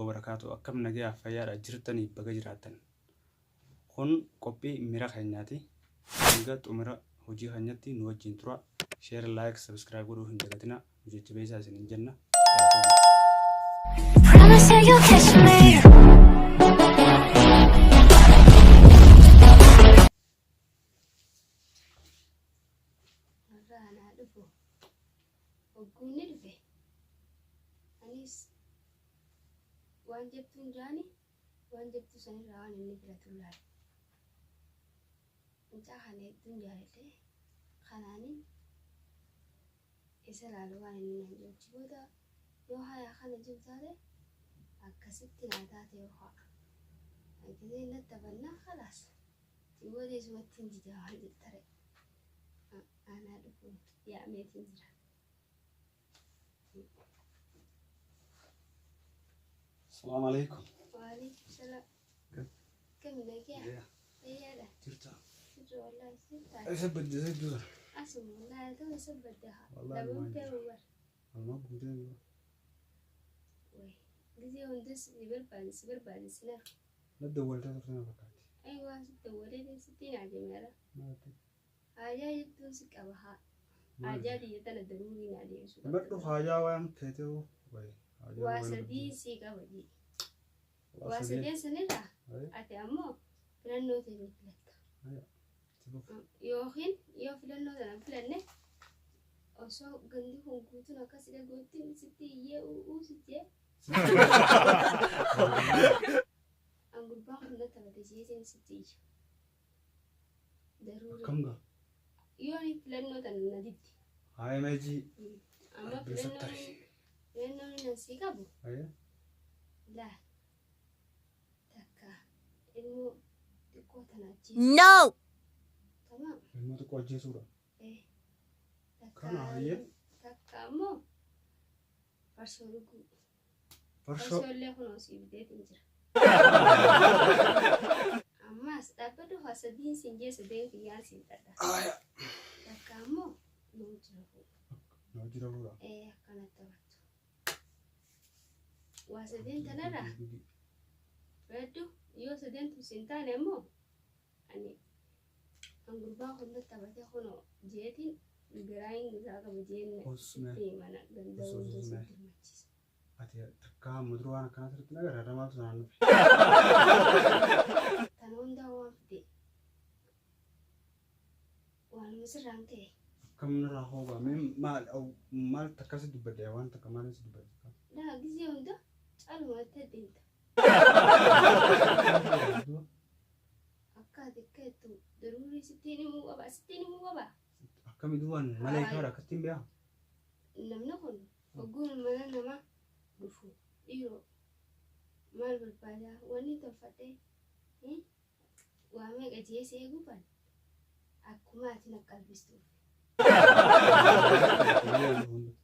وبركاته أكم نجاح فيا أجرتني بجراتن خن قبي ميرا خنياتي نجات أمرا هجي خنياتي نوجين ترى شير لايك سبسكرايب ورو هنجاتنا وجيت بيسا سنين جنة Promise you'll catch me أنا أدفو وقولني دفه أنيس وان جبتون جاني وان جبتو سنين روان إني بلاتولار انتا خانيتون جارته خاناني إسر علوان إني نجوب جبودا يوها يا خانا جبتاري أكسبتي ناداتي يوها أكذي نتبنا خلاص جبودي سواتين جداوان جبتاري أنا أدفو يا أميتين جرا السلام عليكم وعليكم السلام كم لك يا هلا ترتا ترى والله سبتها أسبت جزء أسمع والله تو سبتها والله لو ما أنت أدري. ور والله بقولين وي جزء هندس بربان سنة لا دولت هذا فينا فكرت أيوة ست ولد 60 عجمالة ما أدري عجاج تمسك أبها عجاج يتنا ضروري نادي سوق مرة حاجة وين كتير وين واسدي سيكا ودي واسدي سنة أتى أمو فلانو تبي فلتا يوخين يو فلانو تنا فلانة أسوا غندي هنقولت نكاسي لقولتين ستي يو ستي أقول باخذ نتا بتجيزين ستي ضروري كم ده يوني فلانو تنا نديتي هاي ما يجي أما فلانو نسيك أبو أيه لا تكا إنه تكو تناجي No! تمام ما تقول جي سورة إيه كان هاي تكا مو فرشوركو فرشة فرشور خنو سيبدي تنجر أما ستابدو هسدين سنجي سدين كيان سيبدا تكا مو نوجرفو نوجي رفورة إيه كانت تواتو وسدين تنرا بدو يو سدين تسنتان مو أني أقول باخذ نتابعتي خنو جيتين الجراين زاكا بجين أسمع في منا جندون جسم الماتشيس أتي تكا مدرو أنا كانت رتنا غير ما تزعل تنون داوام في وان مسران كي كم نرى هو من مال أو مال تكاسد بدأ وان تكمل سد بدأ لا جزء وندا أنا تدين أكاد كيتو ضروري ستين مو أبا كم يدوان ملاك هذا كتيم بيا نمنكون أقول منا نما بفو إيرو مال بالباجا واني تفتح إيه وامي أجي سيجوبان أكما تنقل بستو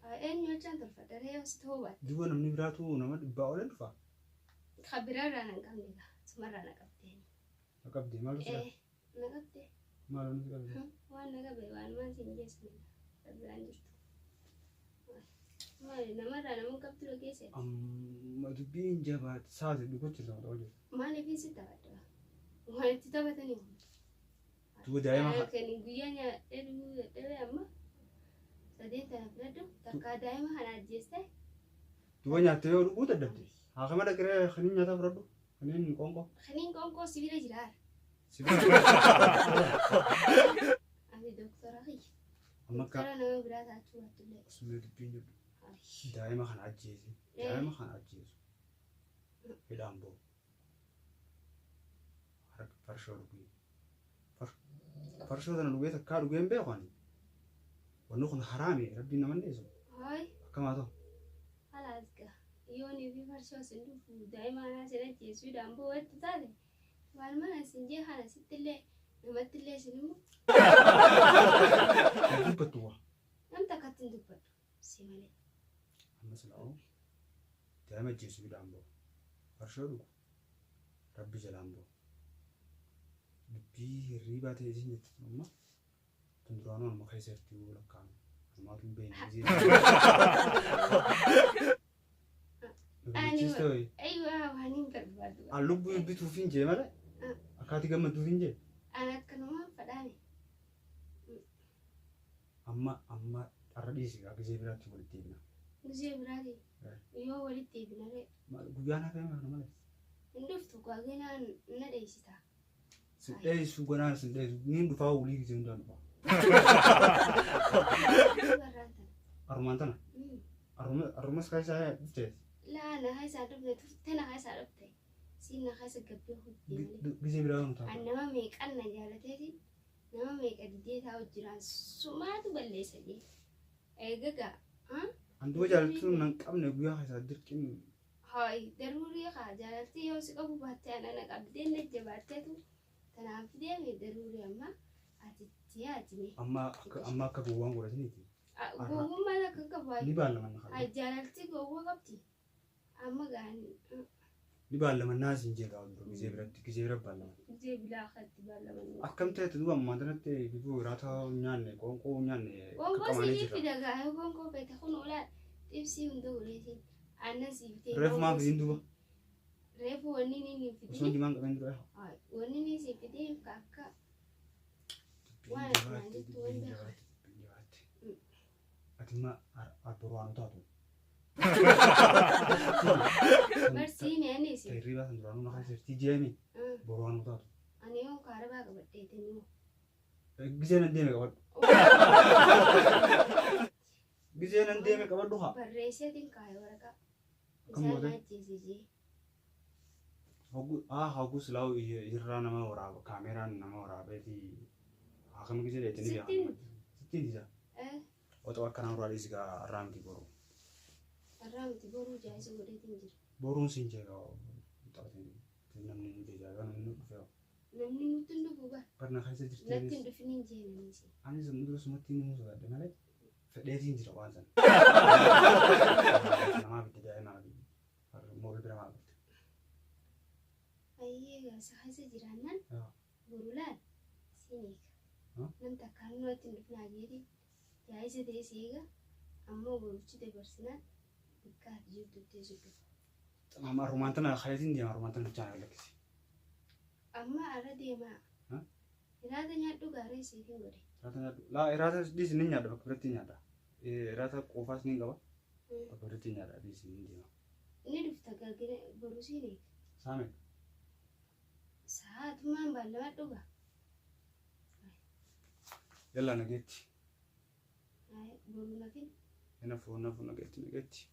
أين يوجد تفتح هي استوى دوان من براتو نمد باولن فا خبرة رانا كاملة سمرانا كابتن أكبدي مالو سلا إيه نكابتن مالو نسلا وانا قبل وانا ما سنجي سنة خبران جرت ما نمر أنا مو كابتن كيسة ما تبين جبات ساعة بيكون تلا ولا ما نبي ستة بعد ما نتتا بتاني تو دايما كان يقولي إيه أما سدين تنبلدو تكا دايما أنا جيسته تو نياتيو لو تدبتي ها كما دكره خنين نياتا فرادو خنين كونكو خلين كونكو سبيل جرار سيبا أنا دكتورة هي أما كا دكتورة أنا برات أشوف تلي اسمه تبين دايما خن عجيزي دايما خن عجيز هدامبو حرك فرشو لوي فرشو ذا لوي تكارو جيم بيخواني ونخن حرامي ربي نمن ديسو هاي كما تو خلاص كا يوني في فرشة صندوق دائما أنا سنة جيسو دامبو وتتالي والما سنجي خلاص ستلي نمتلي سنمو دبتوا أنت كاتن دبر سيمالي مثلا دائما جيسو دامبو فرشو لو ربي جلامبو بي ريبا تيزين تتنما تندرانو ما خيسرتي ولا كان ما تبين زين أيوة Allubbu bituu finjee malee akkaati gammadu finjee. Ana akkanumaan fadhaani. Amma har'a dhiisi gisee biraatti walitti deebina. Gisee biraati. Yoo walitti deebinaree. Guyyaan hafe malee. Hin dhuftu gaaginaan na dheessita. Sidheessu ganaan sidheessu niin dhufaa ulii gisee hundaan dhufaa. Armaan tana. Arrumas kaisaa dhuftee. Laana kaisaa dhufne tana kaisaa dhufte. Siina kaisa gabbee hojii. Gisee biraa kan ta'a. Nama meeqan na jaalateeti. Nama meeqa didee taa'u jiraan sumaatu balleessa jee. Eegagaa. Anduba jaalatu nan qabne guyyaa kaisaa dirqin. Hai daruurii kaa jaalaltii yoo si qabu baattee ana qabdee na jabaatteetu tanaaf deeme daruurii amma ati tiyaatime. Amma akka gowwaan godhatiniiti. Gowwummaan akka qabu. Ni baalaman haa. Jaalaltii gowwaa qabdi. Amma gaani. Ni baalaman naasi hin jeeqaa hunduu gisee biratti gisee bira baalaman. Gisee bilaa akkatti baalaman. Akkam ta'etti duuba ammaa tanatti bifuu raata nyaanne qoonqoo nyaanne. Qoonqoo siif fidagaa qoonqoo feete kun ulaa ibsii hunda uleetiin. Anna siftee. Reefu maaf hin duuba. Reefu wanni ni fidee. Osoo diimaan qaban dura. Wanni ni si fidee akka. Waan akkana jettu wanta. Ati ma arboraan taatu. Barsi meeni si. Riba san duraan nama kan sirtii jeemi. Boraan taatu. Ani yoo kaarabaa qabadhee tanii. Gisee nan deeme qabadhu. Gisee nan deeme qabadhu haa. Barreesseetiin kaayee waraqaa. Kamoota. Isaan ajjeesisee. Hoggus laau irraa nama waraaba kaameraan nama waraabeeti. Akkam gisee dheetanii jira. Sittiin jira. Otoo akkanaa uraalis gaa arraamti boru. Arraamti boruu jaayisa godheetiin jira. Boruun siin jeeqa. Namni nu deejaayoo namni nu dhufee. Namni nutti hin dhufu bara. Barna keessa jirti. Natti hin dhufin hin jeenaniisi. Ani zammuudura sumatti hin musu gadde malee fedheetiin jira waan sana. Namaa bitti daa'ima moobii bira maal gotte. Ayyee gaasa keessa jiraannan borulaan siin eega. Namni takkaan nutti hin dhufnaa jeeti. Jaayisa ta'ee seega ammoo boruchi dabarsinaan bikkaatti jirtu teessu dhufa. Arrumaan tana kayatiin deema arrumaan tana bichaan lakkisi. Amma arra deemaa. Iraata nyaadhu gaaree seetiin godhe. Iraata nyaadhu. Laa iraata dhiisi ni nyaadha bakka biratti nyaadha. Iraata qofaas ni qaba. Bakka biratti nyaadha dhiisi ni deema. Ni dhufta gargara boruu siin eega. Saame. Sa'aatumaan baallama dhuga. Yalla nageetti. Boruu nafin. Nafu nageetti nageetti.